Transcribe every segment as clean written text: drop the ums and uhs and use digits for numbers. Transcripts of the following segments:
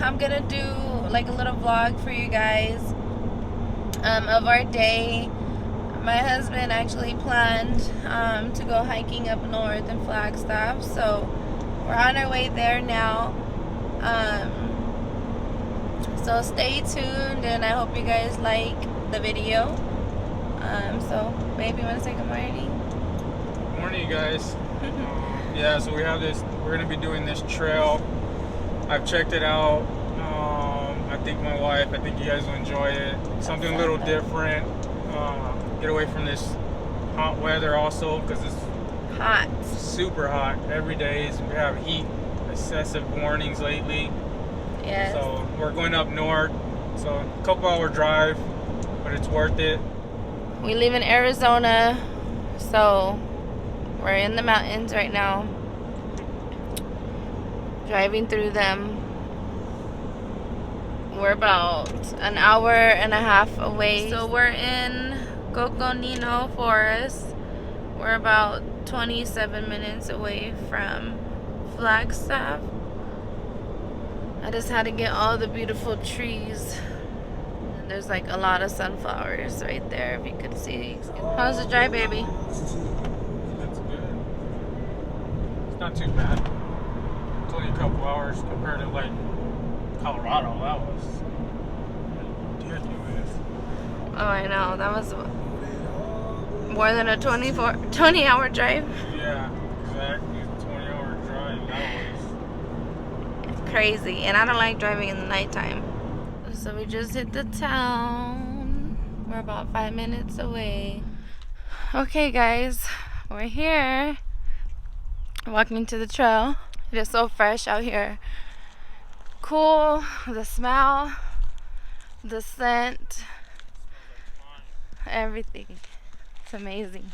I'm gonna do like a little vlog for you guys of our day. My husband actually planned to go hiking up north in Flagstaff, so we're on our way there now. So stay tuned, and I hope you guys like the video. So baby, want to say good morning? Good morning, you guys. Yeah, so we have this, we're going to be doing this trail. I've checked it out. I think my wife, I think you guys will enjoy it. Something a little different. Get away from this hot weather also, because it's Hot. super hot every day. We have heat excessive warnings lately. Yes. So we're going up north. So a couple hour drive, but it's worth it. We live in Arizona, so we're in the mountains right now, driving through them. We're about an hour and a half away. So we're in Coconino Forest. We're about 27 minutes away from Flagstaff. I just had to get all the beautiful trees. And there's like a lot of sunflowers right there, if you could see. How's the drive, baby? It's good. It's not too bad. It's only a couple hours compared to like Colorado. That was ridiculous. Oh, I know. That was more than a 20-hour drive. Yeah, exactly. 20-hour drive. That was Crazy. And I don't like driving in the nighttime. So we just hit the town. We're about 5 minutes away. Okay, guys, we're here. Walking to the trail. It is so fresh out here. Cool. The smell, the scent, everything. It's amazing.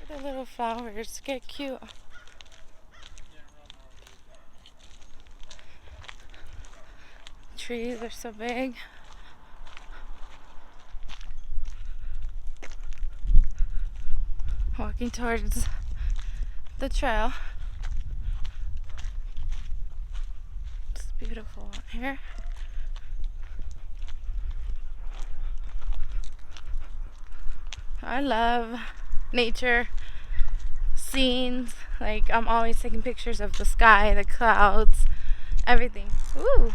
The little flowers get cute. Trees are so big. Walking towards the trail. It's beautiful out here. I love nature scenes. Like, I'm always taking pictures of the sky, the clouds, everything. Ooh.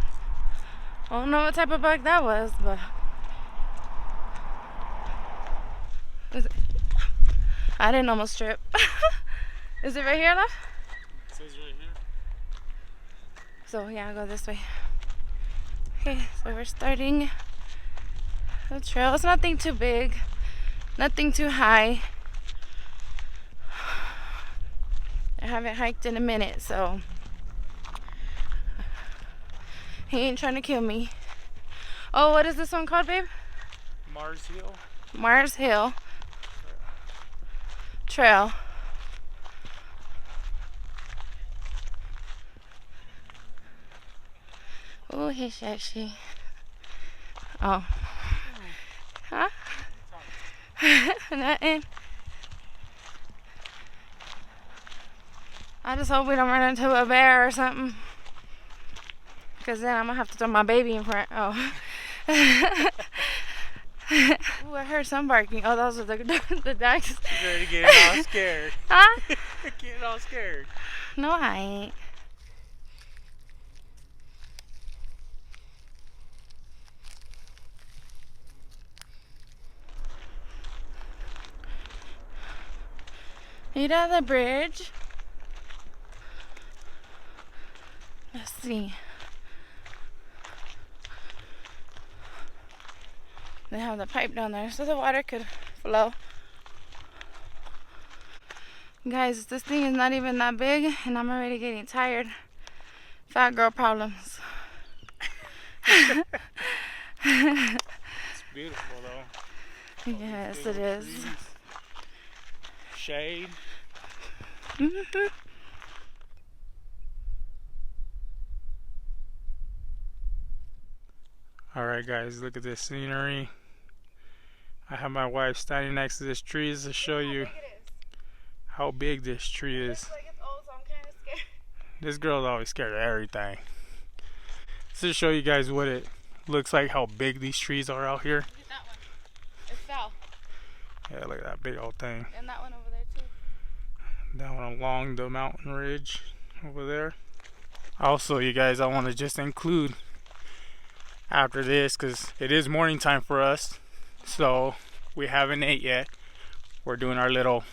I don't know what type of bug that was, but I didn't almost trip. Is it right here, love? It says right here. So yeah, I'll go this way. Okay, so we're starting the trail. It's nothing too big, nothing too high. I haven't hiked in a minute, so he ain't trying to kill me. Oh, what is this one called, babe? Mars Hill. Mars Hill Trail. Oh, he's sexy. Oh. Huh? Nothing. I just hope we don't run into a bear or something. Because then I'm going to have to throw my baby in front. Oh. Ooh, I heard some barking. Oh, those are the dogs. You're ready to get all scared. Huh? Getting all scared. No, I ain't. You know the bridge? Let's see. They have the pipe down there so the water could flow. Guys, this thing is not even that big and I'm already getting tired. Fat girl problems. It's beautiful though. Yes, it is. Trees, shade. Mm-hmm. Alright guys, look at this scenery. I have my wife standing next to this tree to show you how big this tree is. Like it's old, so I'm kind of scared. This girl's always scared of everything. to show you guys what it looks like, how big these trees are out here. Look at that one. It fell. Yeah, look at that big old thing. And that one over there too. That one along the mountain ridge over there. Also, you guys, I want to just include after this, because it is morning time for us, so we haven't ate yet. We're doing our little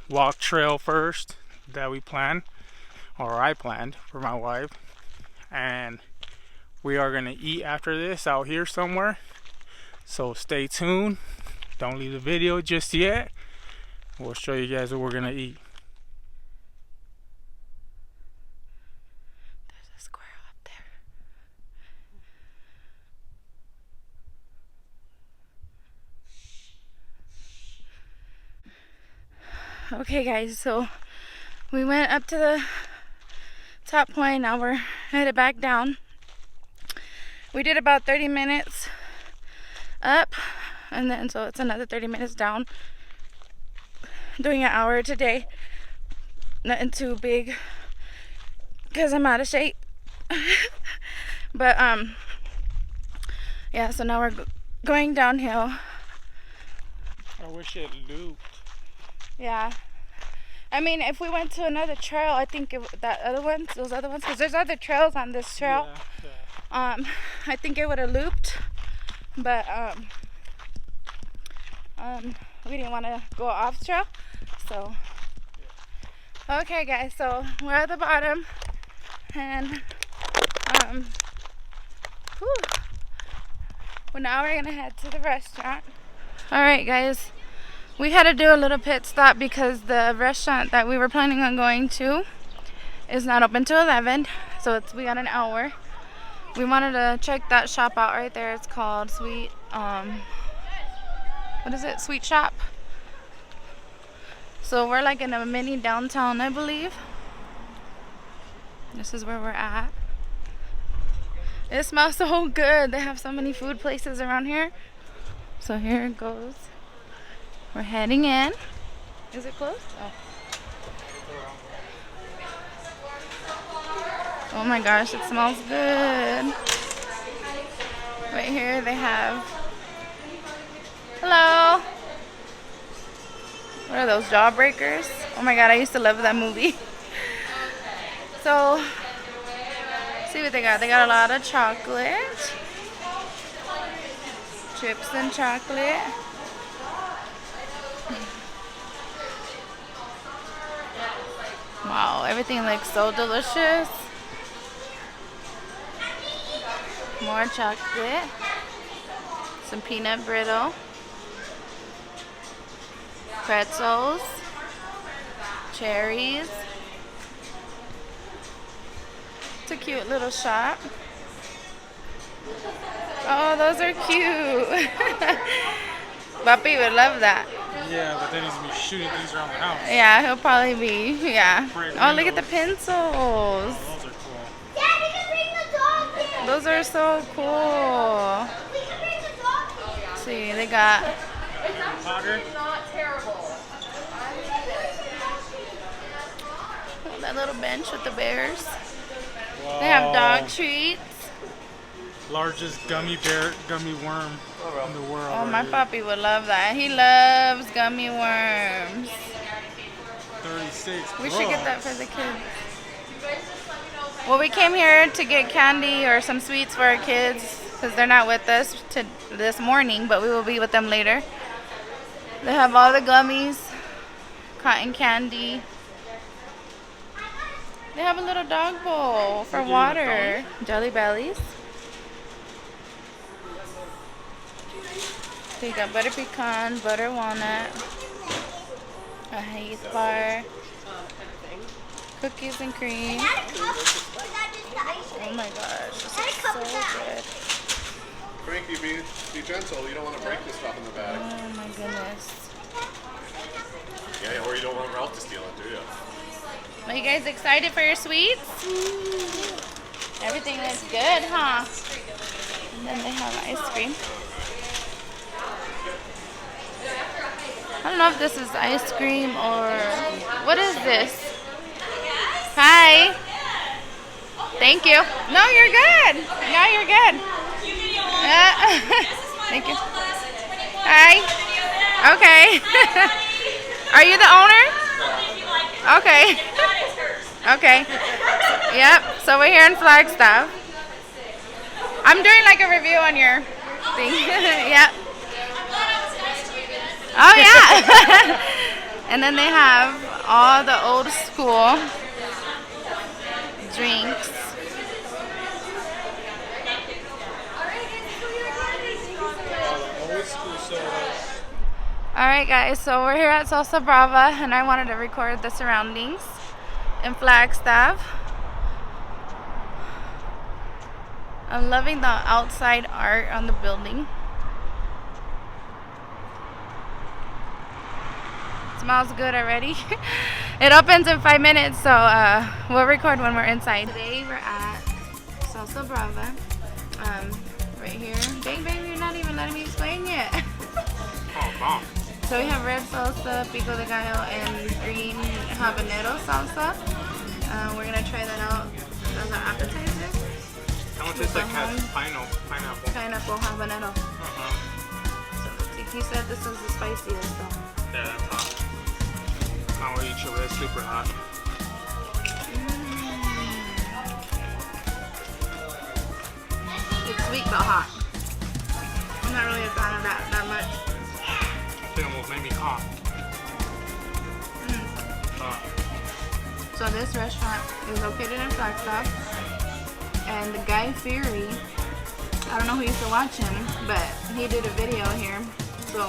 walk trail first that we planned, or I planned for my wife, and we are gonna eat after this out here somewhere, so stay tuned. Don't leave the video just yet. We'll show you guys what we're gonna eat. There's a squirrel up there. Okay guys, so we went up to the top point. Now we're headed back down. We did about 30 minutes up, and then so it's another 30 minutes down. Doing an hour today. Nothing too big because I'm out of shape. But yeah, so now we're going downhill. I wish it looped. Yeah, I mean, if we went to another trail, I think those other ones, because there's other trails on this trail. Yeah. I think it would have looped, but we didn't want to go off trail, so. Okay, guys, so we're at the bottom, and well, now we're gonna head to the restaurant. All right, guys. We had to do a little pit stop because the restaurant that we were planning on going to is not open till 11, so we got an hour. We wanted to check that shop out right there. It's called Sweet, what is it? Sweet Shop. So we're like in a mini downtown, I believe. This is where we're at. It smells so good. They have so many food places around here. So here it goes. We're heading in. Is it closed? Oh. Oh my gosh, it smells good. Right here they have. Hello. What are those, Jawbreakers? Oh my god, I used to love that movie. So, see what they got. They got a lot of chocolate. Chips and chocolate. Wow, everything looks so delicious. More chocolate. Some peanut brittle. Pretzels. Cherries. It's a cute little shop. Oh, those are cute. Papi would love that. Yeah, but then he's gonna be shooting things around the house. Yeah, he'll probably be. Yeah. Oh, look at the pencils. Oh, those are cool. Dad, you can bring the dog in. Those are so cool. We can bring the dog in. Let's see, they got Potter. that little bench with the bears. Wow. They have dog treats. Largest gummy worm in the world. Oh, my right puppy would love that. He loves gummy worms. here. 36. We should get that for the kids. Well, we came here to get candy or some sweets for our kids because they're not with us this morning, but we will be with them later. They have all the gummies, cotton candy. They have a little dog bowl for water. Jelly Bellies. So you got butter pecan, butter walnut, a Haze bar, cookies and cream. Is that a cup? Or is that just the ice cream? Oh my gosh, this Is that a is cup so of that? good. Frankie, be gentle. You don't want to break this stuff in the bag. Oh my goodness. Yeah, or you don't want Ralph to steal it, do you? Are you guys excited for your sweets? Everything looks good, huh? And then they have ice cream. I don't know if this is ice cream or... What is this? Hi! Thank you. No, you're good. No, you're good. Thank you. Hi. Okay. Are you the owner? Okay. Okay. Yep. So we're here in Flagstaff. I'm doing like a review on your thing. Yep. Oh yeah. And then they have all the old school drinks. Alright guys, so we're here at Salsa Brava and I wanted to record the surroundings in Flagstaff. I'm loving the outside art on the building. Smells good already. It opens in 5 minutes, so we'll record when we're inside. Today we're at Salsa Brava. Right here. Dang baby, you're not even letting me explain yet. Oh, bomb. So we have red salsa, pico de gallo, and green habanero salsa. We're gonna try that out as an appetizer. That one tastes like has pineapple. Pineapple habanero. So let's see. He said this is the spiciest though. Yeah, that's hot. Can't wait to eat your red, super hot. It's sweet but hot. I'm not really a fan of that much. It almost made me cough. So this restaurant is located in Flagstaff, and the guy Fury, I don't know who used to watch him, but he did a video here. So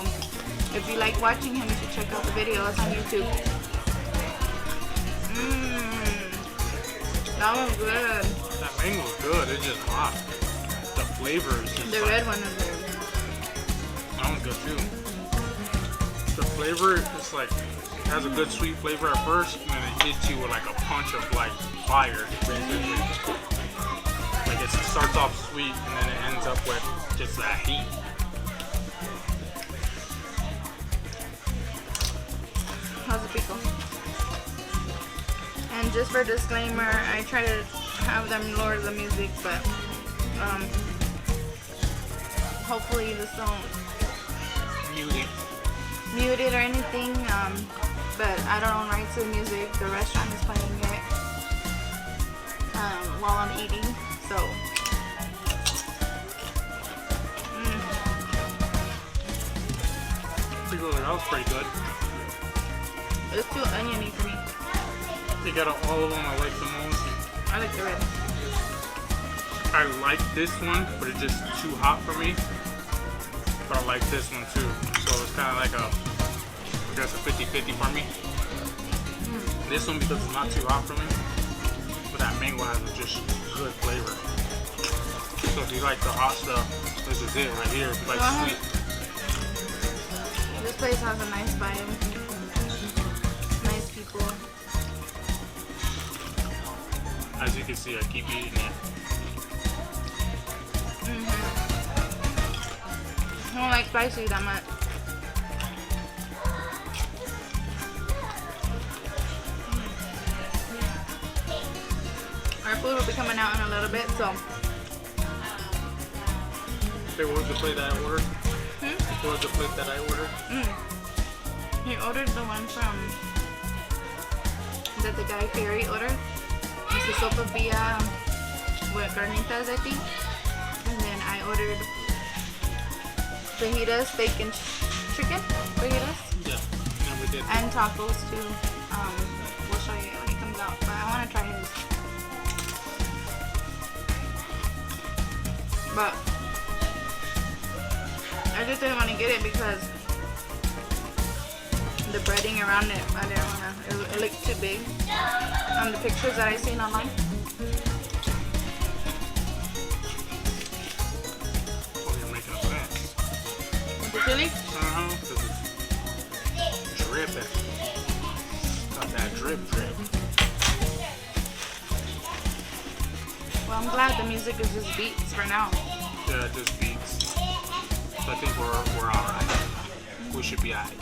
if you like watching him, you should check out the video. It's on YouTube. That one's good. That mango's good. It's just hot. The flavor is just The like, red one is good. that one's good too. The flavor is like has a good sweet flavor at first, and then it hits you with like a punch of like fire, basically. Like it starts off sweet, and then it ends up with just that heat. How's the pico? And just for disclaimer, I try to have them lower the music, but hopefully this don't mute it or anything. But I don't own rights to the music. The restaurant is playing it while I'm eating. So That was pretty good. it's too oniony for me. You got all of them I like the most. I like the red. I like this one, but it's just too hot for me. But I like this one too. So it's kind of like a, I guess a 50-50 for me. This one because it's not too hot for me. But that mango has a just good flavor. So if you like the hot stuff, this is it right here. If you like sweet. This place has a nice vibe. Nice people. As you can see, I keep eating it. I don't like spicy that much. Our food will be coming out in a little bit, so. Okay, what was the plate that I ordered? What was the plate that I ordered? He ordered the one from that the guy Fury ordered. It's the sopapilla with carnitas, I think. And then I ordered fajitas, steak and chicken fajitas. Yeah, and we did. And tacos too. We'll show you when he comes out, but I want to try his. But I just didn't want to get it because the breading around it, I didn't want to, it looked too big on the pictures that I seen online. Oh, you're making a mess. With the chili? Because it's dripping. Got that drip. Well, I'm glad the music is just beats for now. Yeah, it just beats. So I think we're alright. We should be alright.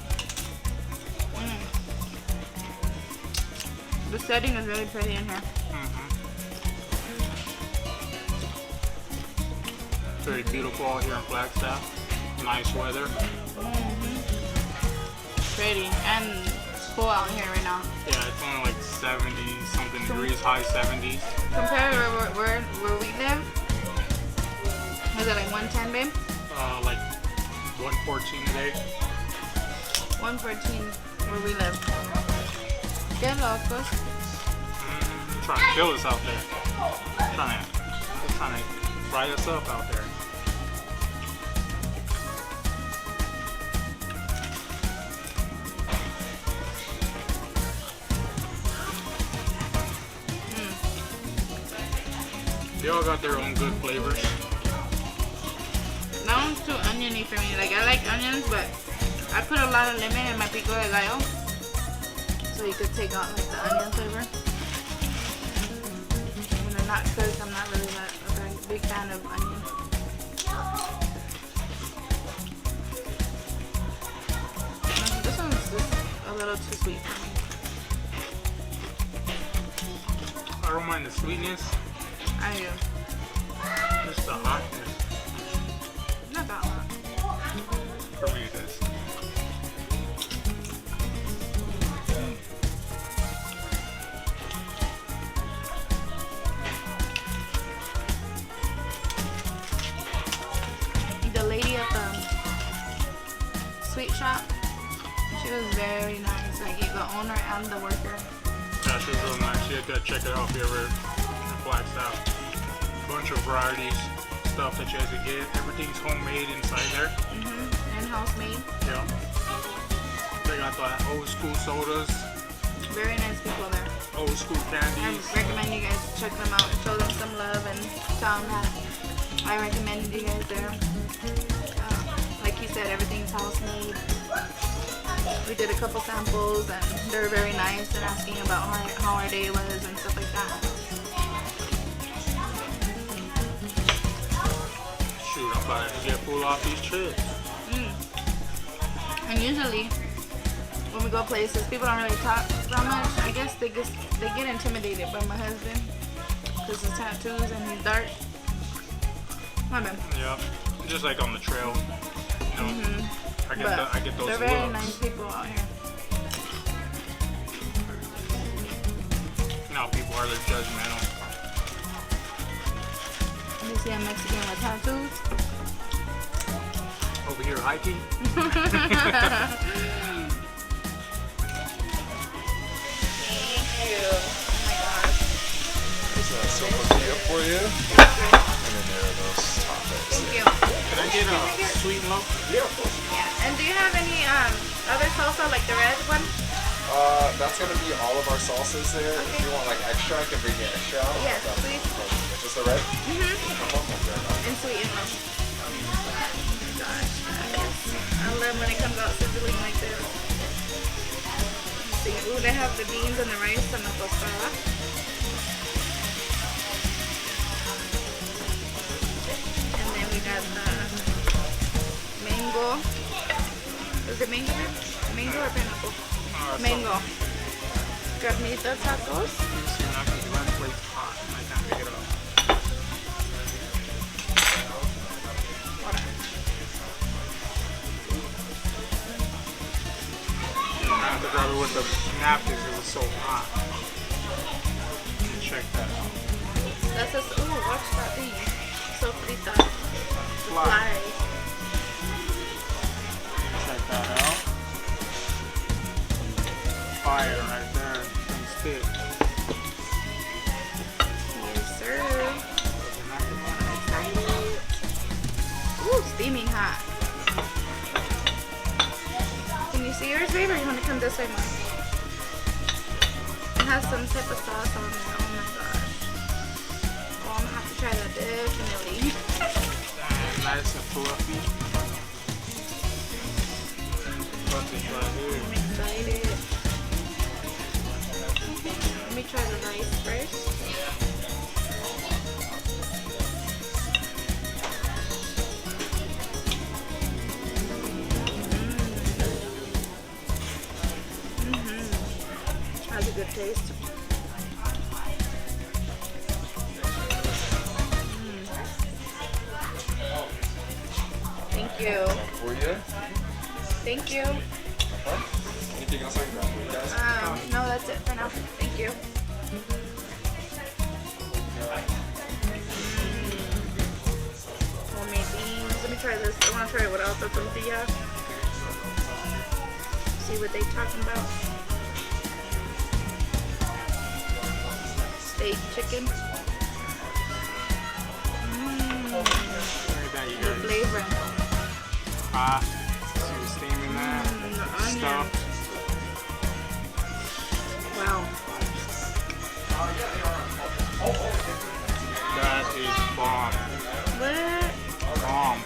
The setting is really pretty in here. very beautiful out here in Flagstaff. Nice weather. Pretty and it's cool out here right now. Yeah, it's only like 70 something degrees, high 70s. Compared to where we live, was it like 110, babe? Like 114 today. 114 where we live. Get locos. Trying to kill us out there. Trying to fry us up out there. They all got their own good flavors. That one's too oniony for me. Like I like onions, but I put a lot of lemon in my pico de gallo, so you could take out like the onion flavor. When they're not cooked, I'm not really a big fan of onion. This one's just a little too sweet for me. I don't mind the sweetness, I do. just the hotness. Not that hot. For me it is. The lady at the sweet shop, she was very nice. Like the owner and the worker. Yeah, she was real nice. You have to check it out if you're ever in Flagstaff. Bunch of varieties, stuff that you guys can get. Everything's homemade inside there. In-house made. Yeah. They got the old school sodas, Very nice people there. old school I candies. recommend you guys check them out. Show them some love and tell them that I recommended you guys there. Like you said, everything's house made. We did a couple samples and they were very nice and asking about how our day was and stuff like that. Shoot, I'm about to get full off these chips. And usually, when we go places, people don't really talk that much. I guess they get intimidated by my husband because his tattoos and he's dark. My bad. Yeah, just like on the trail. You know, I get those they're looks. very nice people out here. You know how people are, they're judgmental. You see a Mexican with tattoos? Over here hiking. Thank you. Oh my gosh. Is that some tortilla for you? And then there are those toppings. Thank you. Can I get a sweet and low? Yeah, of course. Yeah. And do you have any other salsa like the red one? That's gonna be all of our salsas there. If you want like extra, I can bring you extra out. Yes, please. Just the red? And sweet and low. Oh my gosh. I love when it comes out sizzling like this. Let's see. Ooh, they have the beans and the rice and the tostada. And then we got the mango. Is it mango? Mango or pineapple? Mango. Carnita tacos. See, when I can do that place hot, I can't pick it up. I have to grab it with the napkins, it was so hot. Check that out. That's just, ooh, watch that thing. So frita. Fly. Fly. Check that out. Fire right there. Some stick. Yes, sir. Excited. Ooh, steaming hot. Can you see yours, babe, or you want to come this way more? It has some type of sauce on it. Oh my gosh. Oh, I'm gonna have to try that definitely. Nice and fluffy. Fluffy right here. I'm excited. Let me try the rice first. Has a good taste. you. For you? Thank you. Okay. Anything else I can grab for you guys? No, that's it for now. Thank you. Homemade beans. Let me try this. I want to try it without the tortilla. See what they talking about. Steak chicken. Look at that, you The guys. flavor. See what's steaming that. The onion. Stuff. Wow. That is bomb. What? Bomb.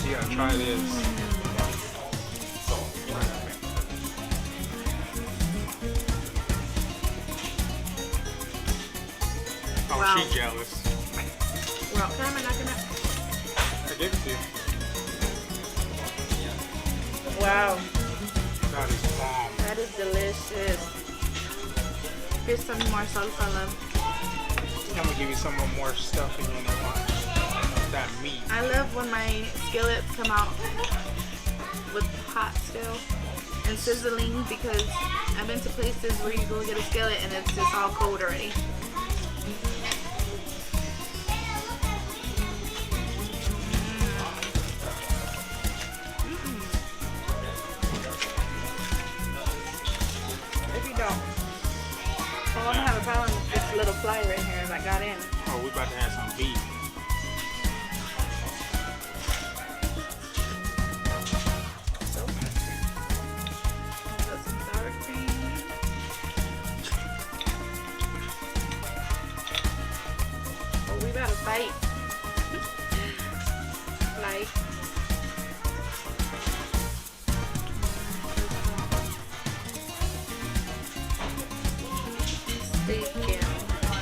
You gotta try this. Oh, Wow. she jealous. Well, can I knock it out? I give it to you. Wow. That is bomb. That is delicious. Here's some more salsa, love. I'm gonna give you some more stuff and you know what? That meat. I love when my skillets come out with hot still and sizzling because I've been to places where you go get a skillet and it's just all cold already. If you don't, well, I'm gonna have a problem with this little fly right here that got in. Oh, we about to have some beef. Got some sour cream. Oh, we about to fight. Like.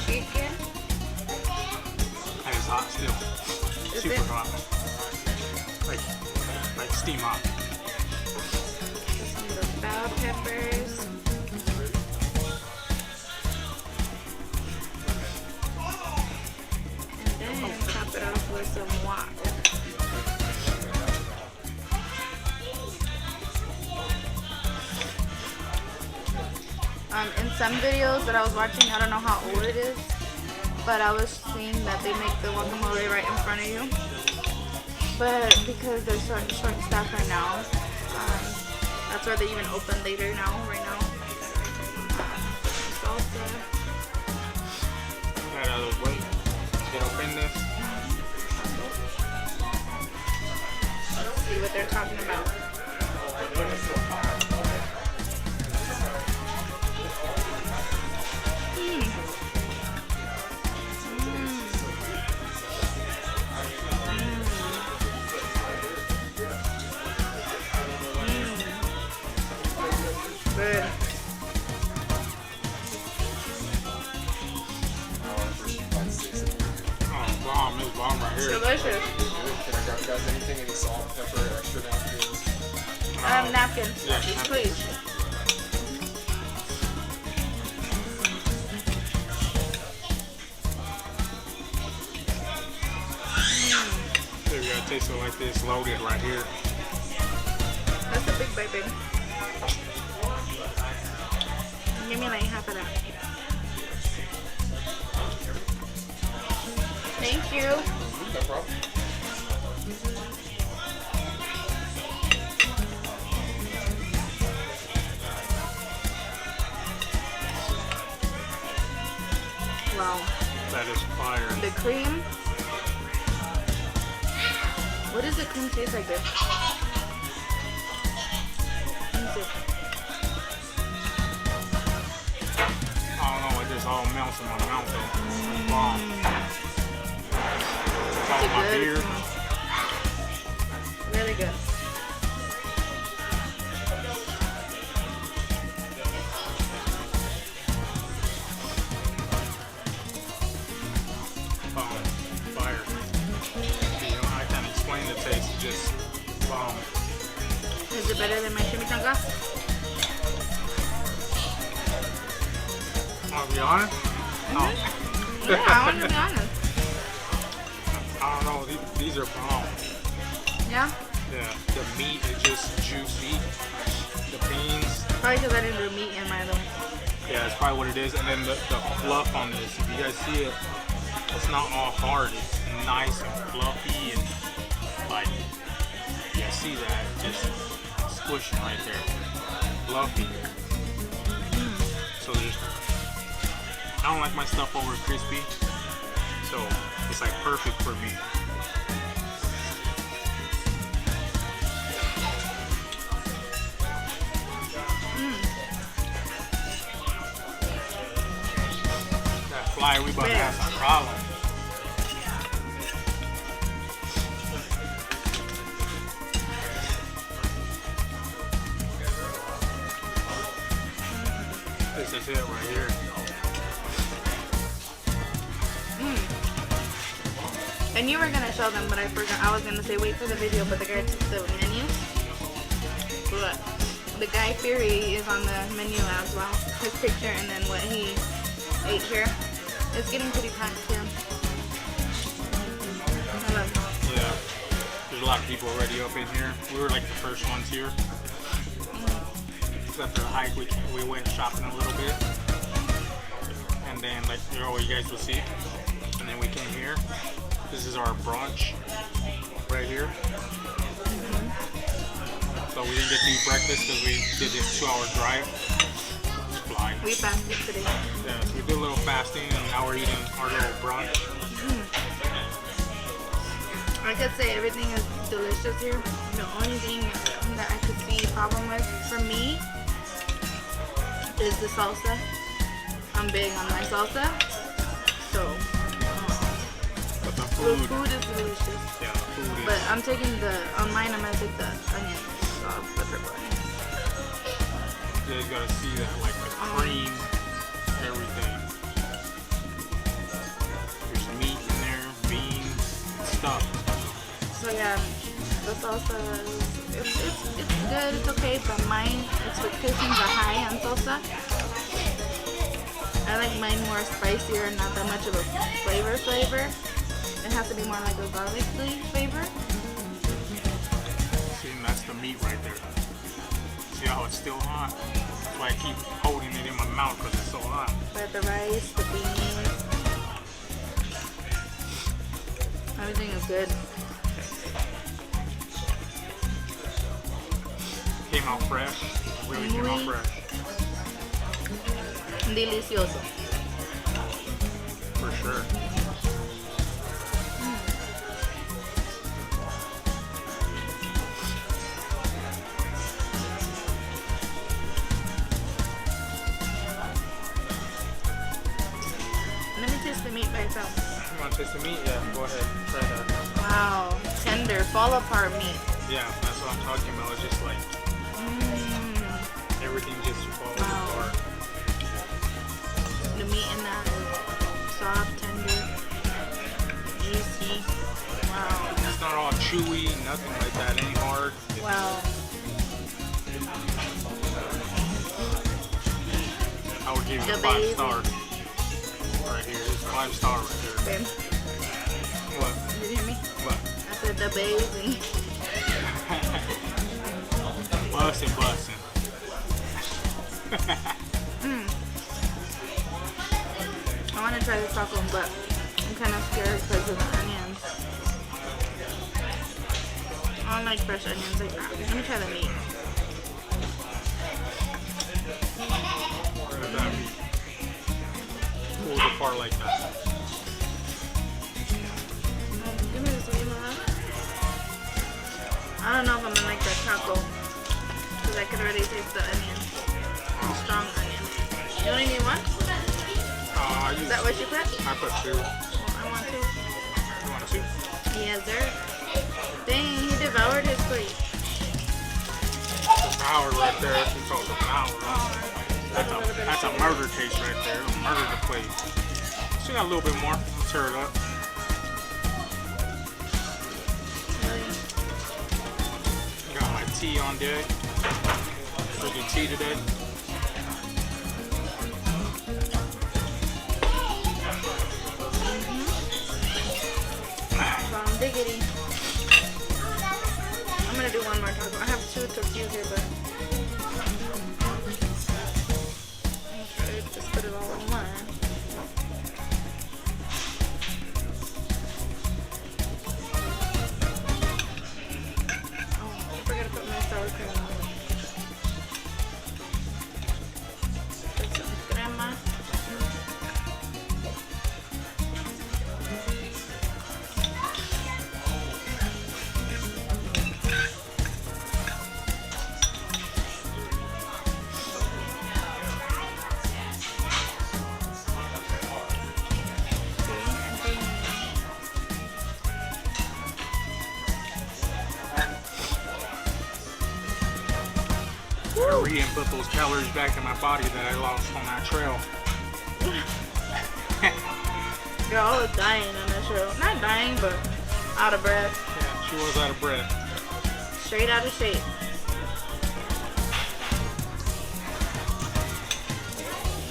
Chicken. And it's hot still. Is Super it? hot. Like steam hot. Some little bell peppers. And then top it off with some water. In some videos that I was watching, I don't know how old it is, but I was seeing that they make the guacamole right in front of you. But because they're short staff right now, that's why they even open later now, right now. Salsa. That other way. Get up in this. Let's see what they're talking about. Good. Oh, bomb. It's bomb right here. Delicious. Can I grab you guys anything? Any salt, pepper, extra napkins? Napkins, Yeah, please. So you gotta taste it like this, loaded right here. That's a big bite, baby. Give me like half of that. Thank you. No problem. Wow. That is fire. The cream. What does the cream taste like this? Let me see. I don't know, it just all melts in my mouth though. It's bomb. It's all It's in my good. beard. Really good. Fire. You know, I can't explain the taste, it's just bomb. Is it better than my chimichanga? I'll be honest. No. Yeah, I want to be honest. I don't know, these are bomb. Yeah? Yeah, the meat is just juicy. The beans, Probably because I didn't do meat in my though. yeah, that's probably what it is. And then the fluff on this, if you guys see it, it's not all hard. It's nice and fluffy and like, yeah, see that? Just squishing right there. Fluffy. So just, I don't like my stuff over crispy. So it's like perfect for me. That fly, we about to have some problems. This is it right here. And you were gonna show them, but I forgot. I was gonna say wait for the video, but the guy took the menu. But the Guy Fieri is on the menu as well. His picture and then what he ate here. It's getting pretty packed here. Yeah, there's a lot of people already up in here. We were like the first ones here. After the hike, we went shopping a little bit, and then like you guys will see. And then we came here. This is our brunch right here. So we didn't get to eat breakfast because we did this 2-hour drive. It's flying. We fasted today. Yeah, so we did a little fasting, and now we're eating our little brunch. I could say everything is delicious here. The only thing that I could see a problem with for me is the salsa. I'm big on my salsa. So, But the the food, food is delicious. yeah, the food is. But I'm taking on mine I'm gonna take the onions off the purple onions. You guys gotta see that, like the cream, everything. There's meat in there, beans, stuff. So yeah, the salsa it's good, it's okay, but my expectations are high on salsa. I like mine more spicier and not that much of a flavor. It has to be more like a garlic flavor. See, and that's the meat right there. See how it's still hot? That's why I keep holding it in my mouth because it's so hot. But the rice, the beans, everything is good. Came out fresh. Really came out fresh. Delicioso. For sure. Let me taste the meat by itself. You want to taste the meat? Yeah, go ahead. Try that. Wow, tender, fall apart meat. Yeah, that's what I'm talking about. It's just like everything just falls apart. The meat in that is soft, tender, juicy. Wow. It's not all chewy, nothing like that. Ain't hard. Wow. I would give you The 5 baby. stars. Right here. It's 5 star right there. Babe, What? did you hear me? What? I said the baby. Bussin'. I want to try the taco, but I'm kind of scared because of the onions. I don't like fresh onions like that. Let me try the meat. Look at that meat. Pulls apart like that. Give me this meat, Mama. I don't know if I'm gonna like the taco because I could already taste the onion. Strong onion. You only need one? Is that what you put? I put 2. Well, I want two. You want 2? Yes, sir. Dang, he devoured his plate. Power right there. She calls it power. That's a murder case right there. Murder the plate. She got a little bit more. Let's tear it up. Got my tea on deck. Drinking tea today. Bomb diggity. gonna do one more taco. I have 2 tortillas here, but I'm try to just put it all in one. Oh, I forgot to put my sour cream on. Put some crema. Hurry and put those calories back in my body that I lost on that trail. Girl, I was dying on that show. Not dying, but out of breath. Yeah, she was out of breath. Straight out of shape.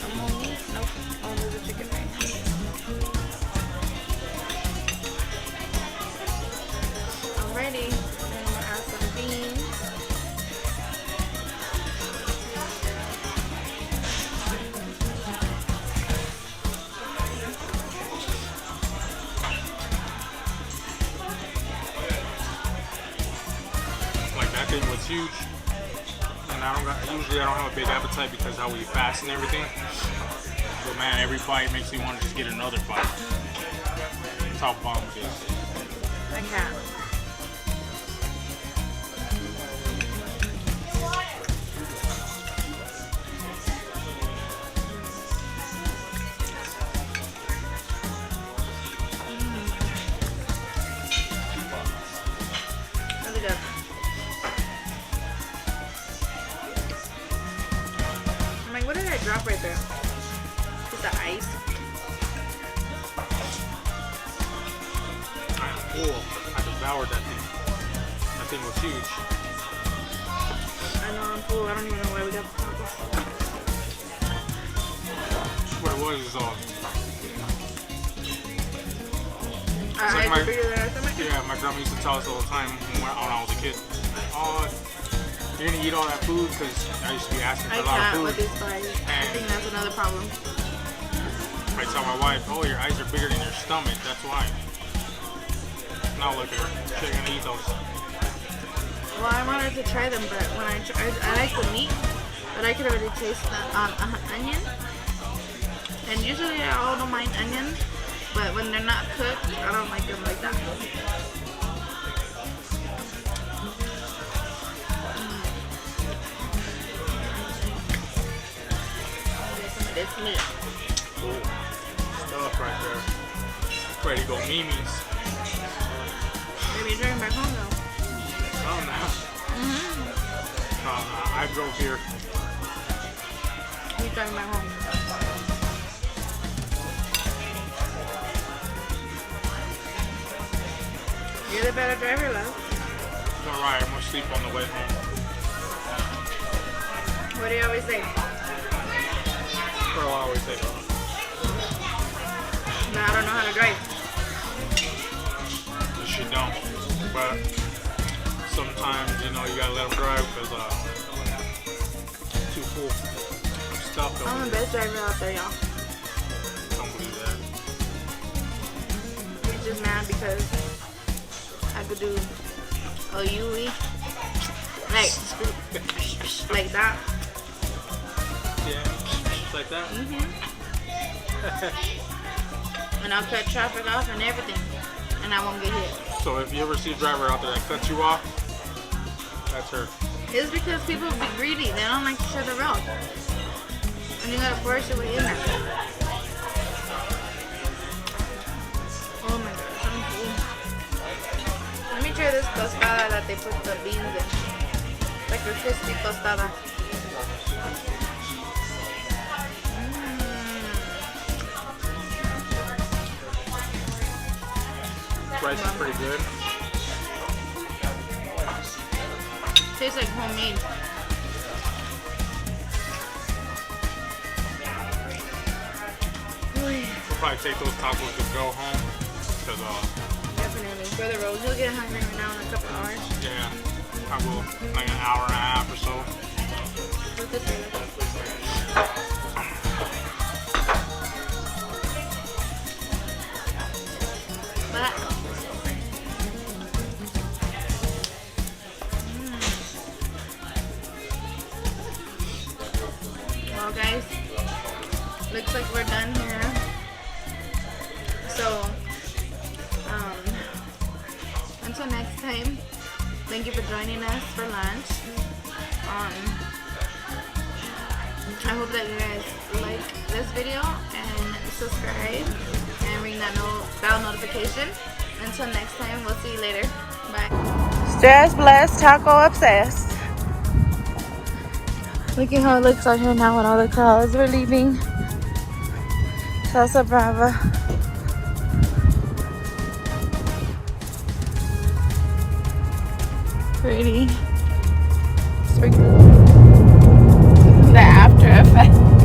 I'm on meat. Nope. Oh, there's a chicken right here. Alrighty. Then I'm gonna add some beans. Like that thing was huge. And usually I don't have a big appetite because how we fast and everything. But man, every bite makes me want to just get another bite. That's how bomb it is. I can't. Really good. I'm like, what did I drop right there? Just the ice. I am full. I devoured that thing. That thing was huge. I know I'm full. I don't even know why we got the tacos. What it was is Our like eyes my- are bigger than our stomach. yeah, my grandma used to tell us all the time when I was a kid. Oh, you're gonna eat all that food because I used to be asking for I a lot can't of with food. these bites. I think that's another problem. I tell my wife, oh, your eyes are bigger than your stomach. That's why. Now look at her. She's gonna eat those. Well, I wanted to try them, but when I like the meat, but I could already taste the onion. And usually I don't mind onion, but when they're not cooked, I don't like them like that. Get some of this meat. Cool. Stuff right there. Ready to go Mimi's. Maybe you're driving back home though. Oh, no. I drove here. He's driving back home. You're the better driver, love. It's alright, I'm gonna sleep on the way home. What do you always say? Girl, I always say, No, I don't know how to drive. she don't. But sometimes, you know, you gotta let them drive because too full. I'm stuffed over I'm the here. best driver out there, y'all. Don't believe that. He's just mad because I could do a UE. Like that. Yeah, just like that. And I'll cut traffic off and everything. And I won't get hit. So if you ever see a driver out there that cuts you off, that's her. It's because people be greedy. They don't like to share the road. And you gotta force your way in there. Oh my gosh, I'm full. Let me try this tostada that they put the beans in. Like a crispy tostada. Rice is pretty good. Tastes like homemade. We'll probably take those tacos to go home. Because, Definitely. For the road, you'll get hungry right now in a couple hours. yeah, I Probably like an hour and a half or so. Well, guys, looks like we're done here. So, until next time, thank you for joining us for lunch. I hope that you guys like this video and subscribe and ring that bell notification. Until next time, we'll see you later. Bye. Stress, blessed, taco obsessed. Look at how it looks out here now when all the crowds are leaving. Salsa Brava. Pretty. The after effect.